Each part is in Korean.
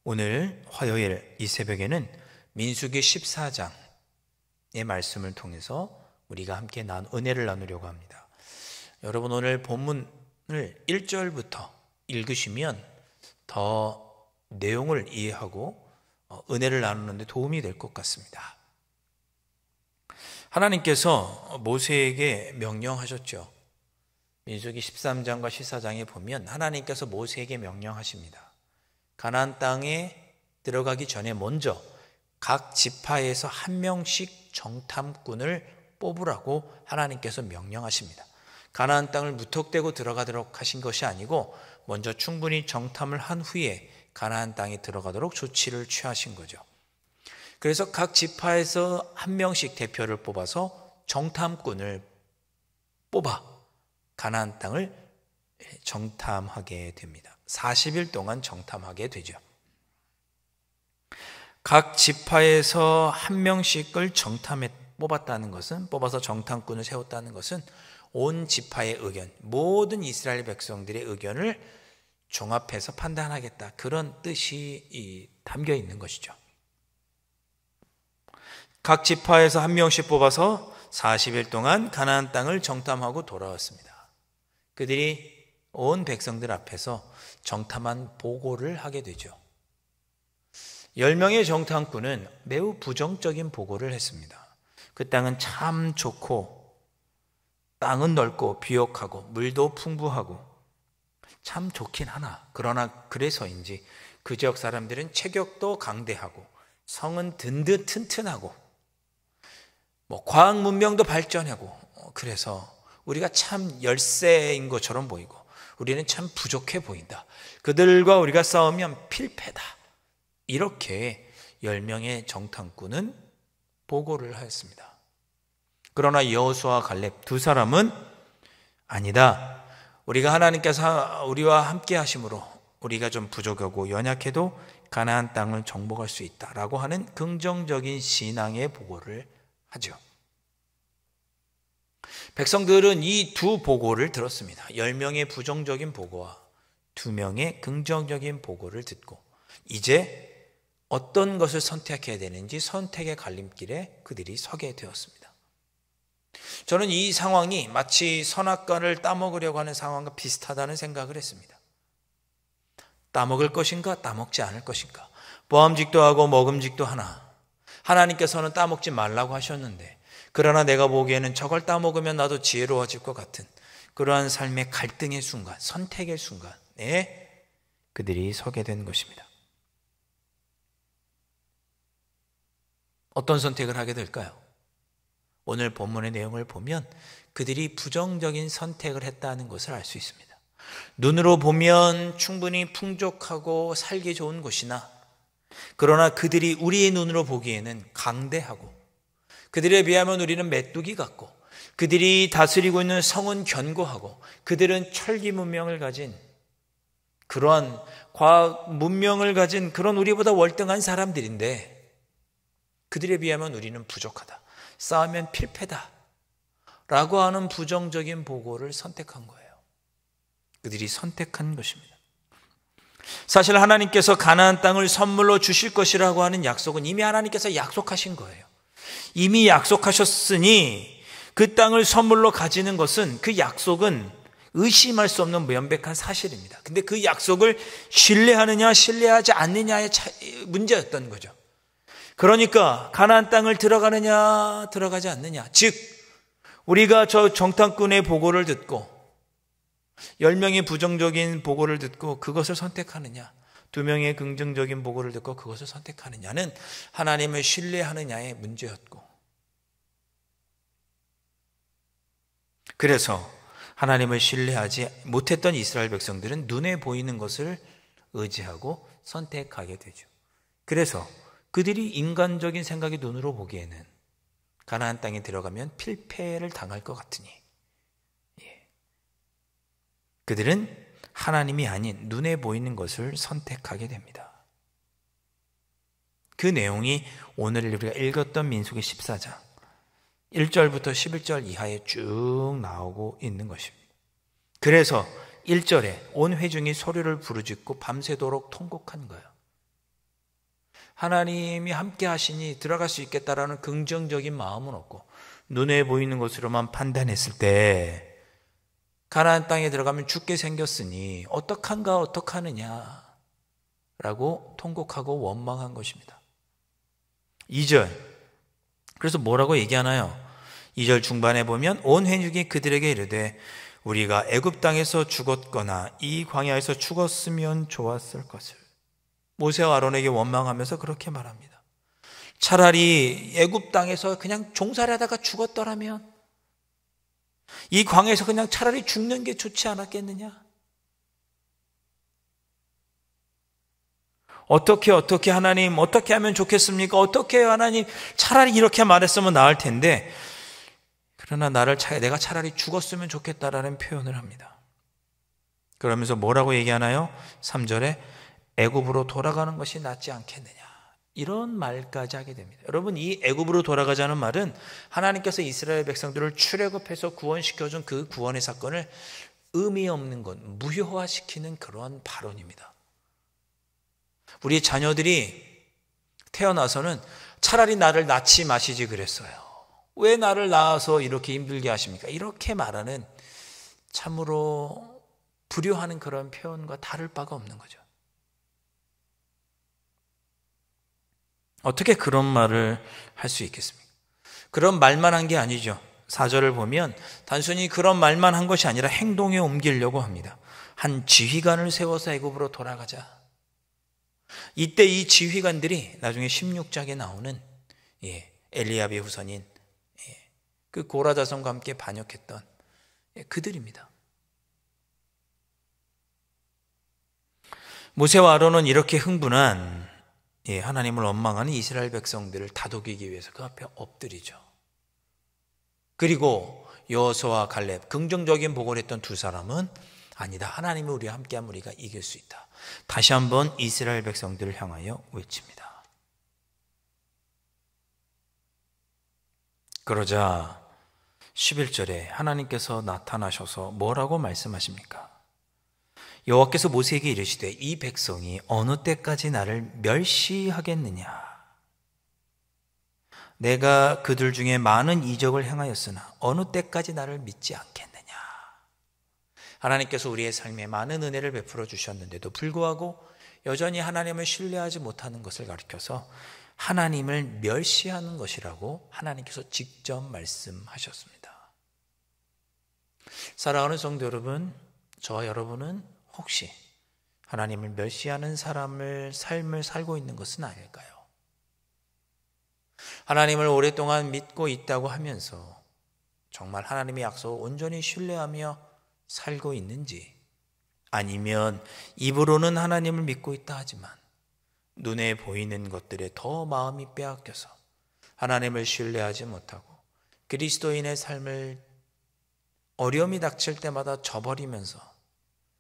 오늘 화요일 이 새벽에는 민수기 14장의 말씀을 통해서 우리가 함께 은혜를 나누려고 합니다. 여러분, 오늘 본문을 1절부터 읽으시면 더 내용을 이해하고 은혜를 나누는 데 도움이 될 것 같습니다. 하나님께서 모세에게 명령하셨죠. 민수기 13장과 14장에 보면 하나님께서 모세에게 명령하십니다. 가나안 땅에 들어가기 전에 먼저 각 지파에서 한 명씩 정탐꾼을 뽑으라고 하나님께서 명령하십니다. 가나안 땅을 무턱대고 들어가도록 하신 것이 아니고 먼저 충분히 정탐을 한 후에 가나안 땅에 들어가도록 조치를 취하신 거죠. 그래서 각 지파에서 한 명씩 대표를 뽑아서 정탐꾼을 뽑아 가나안 땅을 정탐하게 됩니다. 40일 동안 정탐하게 되죠. 각 지파에서 한 명씩을 뽑았다는 것은, 뽑아서 정탐꾼을 세웠다는 것은 온 지파의 의견, 모든 이스라엘 백성들의 의견을 종합해서 판단하겠다, 그런 뜻이 담겨 있는 것이죠. 각 지파에서 한 명씩 뽑아서 40일 동안 가나안 땅을 정탐하고 돌아왔습니다. 그들이 온 백성들 앞에서 정탐한 보고를 하게 되죠. 10명의 정탐꾼은 매우 부정적인 보고를 했습니다. 그 땅은 참 좋고, 땅은 넓고 비옥하고 물도 풍부하고 참 좋긴 하나, 그러나 그래서인지 그 지역 사람들은 체격도 강대하고 성은 튼튼하고 과학 문명도 발전하고, 그래서 우리가 참 열세인 것처럼 보이고 우리는 참 부족해 보인다. 그들과 우리가 싸우면 필패다. 이렇게 10명의 정탐꾼은 보고를 하였습니다. 그러나 여호수아와 갈렙 두 사람은 아니다. 우리가 하나님께서 우리와 함께 하심으로 우리가 좀 부족하고 연약해도 가나안 땅을 정복할 수 있다라고 하는 긍정적인 신앙의 보고를 하죠. 백성들은 이 두 보고를 들었습니다. 10명의 부정적인 보고와 2명의 긍정적인 보고를 듣고 이제 어떤 것을 선택해야 되는지 선택의 갈림길에 그들이 서게 되었습니다. 저는 이 상황이 마치 선악과를 따먹으려고 하는 상황과 비슷하다는 생각을 했습니다. 따먹을 것인가 따먹지 않을 것인가, 보암직도 하고 먹음직도 하나. 하나님께서는 따먹지 말라고 하셨는데, 그러나 내가 보기에는 저걸 따먹으면 나도 지혜로워질 것 같은 그러한 삶의 갈등의 순간, 선택의 순간에 그들이 서게 된 것입니다. 어떤 선택을 하게 될까요? 오늘 본문의 내용을 보면 그들이 부정적인 선택을 했다는 것을 알 수 있습니다. 눈으로 보면 충분히 풍족하고 살기 좋은 곳이나, 그러나 그들이 우리의 눈으로 보기에는 강대하고, 그들에 비하면 우리는 메뚜기 같고, 그들이 다스리고 있는 성은 견고하고, 그들은 철기 문명을 가진, 그러한 과학 문명을 가진 그런 우리보다 월등한 사람들인데, 그들에 비하면 우리는 부족하다, 싸우면 필패다 라고 하는 부정적인 보고를 선택한 거예요. 그들이 선택한 것입니다. 사실 하나님께서 가나안 땅을 선물로 주실 것이라고 하는 약속은 이미 하나님께서 약속하신 거예요. 이미 약속하셨으니 그 땅을 선물로 가지는 것은, 그 약속은 의심할 수 없는 명백한 사실입니다. 근데 그 약속을 신뢰하느냐 신뢰하지 않느냐의 문제였던 거죠. 그러니까 가나안 땅을 들어가느냐 들어가지 않느냐, 즉 우리가 저 정탐꾼의 보고를 듣고 10명의 부정적인 보고를 듣고 그것을 선택하느냐, 2명의 긍정적인 보고를 듣고 그것을 선택하느냐는 하나님을 신뢰하느냐의 문제였고, 그래서 하나님을 신뢰하지 못했던 이스라엘 백성들은 눈에 보이는 것을 의지하고 선택하게 되죠. 그래서 그들이 인간적인 생각이 눈으로 보기에는 가나안 땅에 들어가면 필패를 당할 것 같으니, 그들은 하나님이 아닌 눈에 보이는 것을 선택하게 됩니다. 그 내용이 오늘 우리가 읽었던 민수기 14장 1절부터 11절 이하에 쭉 나오고 있는 것입니다. 그래서 1절에 온 회중이 소리를 부르짖고 밤새도록 통곡한 거예요. 하나님이 함께 하시니 들어갈 수 있겠다라는 긍정적인 마음은 없고 눈에 보이는 것으로만 판단했을 때 가나안 땅에 들어가면 죽게 생겼으니 어떡하느냐 라고 통곡하고 원망한 것입니다. 2절, 그래서 뭐라고 얘기하나요? 2절 중반에 보면 온 회중이 그들에게 이르되 우리가 애굽 땅에서 죽었거나 이 광야에서 죽었으면 좋았을 것을. 모세와 아론에게 원망하면서 그렇게 말합니다. 차라리 애굽 땅에서 그냥 종살이 하다가 죽었더라면, 이 광야에서 그냥 차라리 죽는 게 좋지 않았겠느냐? 어떻게 하나님, 어떻게 하면 좋겠습니까? 어떻게 해요 하나님? 차라리 이렇게 말했으면 나을 텐데, 그러나 내가 차라리 죽었으면 좋겠다라는 표현을 합니다. 그러면서 뭐라고 얘기하나요? 3절에 애굽으로 돌아가는 것이 낫지 않겠느냐, 이런 말까지 하게 됩니다. 여러분, 이 애굽으로 돌아가자는 말은 하나님께서 이스라엘 백성들을 출애굽해서 구원시켜준 그 구원의 사건을 의미 없는 것, 무효화시키는 그런 발언입니다. 우리 자녀들이 태어나서는 차라리 나를 낳지 마시지 그랬어요. 왜 나를 낳아서 이렇게 힘들게 하십니까? 이렇게 말하는 참으로 불효하는 그런 표현과 다를 바가 없는 거죠. 어떻게 그런 말을 할 수 있겠습니까? 그런 말만 한 게 아니죠. 4절을 보면 단순히 그런 말만 한 것이 아니라 행동에 옮기려고 합니다. 한 지휘관을 세워서 애굽으로 돌아가자. 이때 이 지휘관들이 나중에 16장에 나오는 엘리압의 후손인 그 고라 자손과 함께 반역했던 그들입니다. 모세와 아론은 이렇게 흥분한 하나님을 원망하는 이스라엘 백성들을 다독이기 위해서 그 앞에 엎드리죠. 그리고 여호수아와 갈렙, 긍정적인 보고를 했던 두 사람은 아니다, 하나님이 우리와 함께하면 우리가 이길 수 있다, 다시 한번 이스라엘 백성들을 향하여 외칩니다. 그러자 11절에 하나님께서 나타나셔서 뭐라고 말씀하십니까? 여호와께서 모세에게 이르시되 이 백성이 어느 때까지 나를 멸시하겠느냐? 내가 그들 중에 많은 이적을 행하였으나 어느 때까지 나를 믿지 않겠느냐? 하나님께서 우리의 삶에 많은 은혜를 베풀어 주셨는데도 불구하고 여전히 하나님을 신뢰하지 못하는 것을 가리켜서 하나님을 멸시하는 것이라고 하나님께서 직접 말씀하셨습니다. 사랑하는 성도 여러분, 저와 여러분은 혹시 하나님을 멸시하는 삶을 살고 있는 것은 아닐까요? 하나님을 오랫동안 믿고 있다고 하면서 정말 하나님의 약속을 온전히 신뢰하며 살고 있는지, 아니면 입으로는 하나님을 믿고 있다 하지만 눈에 보이는 것들에 더 마음이 빼앗겨서 하나님을 신뢰하지 못하고 그리스도인의 삶을 어려움이 닥칠 때마다 저버리면서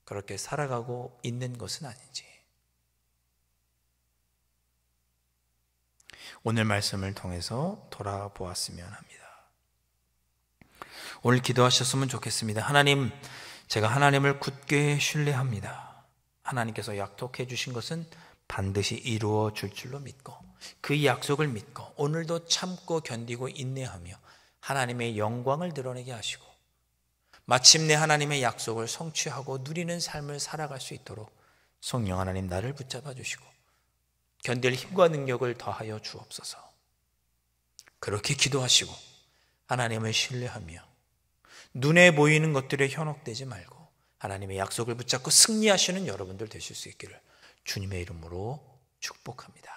그렇게 살아가고 있는 것은 아닌지, 오늘 말씀을 통해서 돌아보았으면 합니다. 오늘 기도하셨으면 좋겠습니다. 하나님, 제가 하나님을 굳게 신뢰합니다. 하나님께서 약속해 주신 것은 반드시 이루어 줄 줄로 믿고 그 약속을 믿고 오늘도 참고 견디고 인내하며 하나님의 영광을 드러내게 하시고 마침내 하나님의 약속을 성취하고 누리는 삶을 살아갈 수 있도록 성령 하나님 나를 붙잡아 주시고 견딜 힘과 능력을 더하여 주옵소서. 그렇게 기도하시고 하나님을 신뢰하며 눈에 보이는 것들에 현혹되지 말고 하나님의 약속을 붙잡고 승리하시는 여러분들 되실 수 있기를 주님의 이름으로 축복합니다.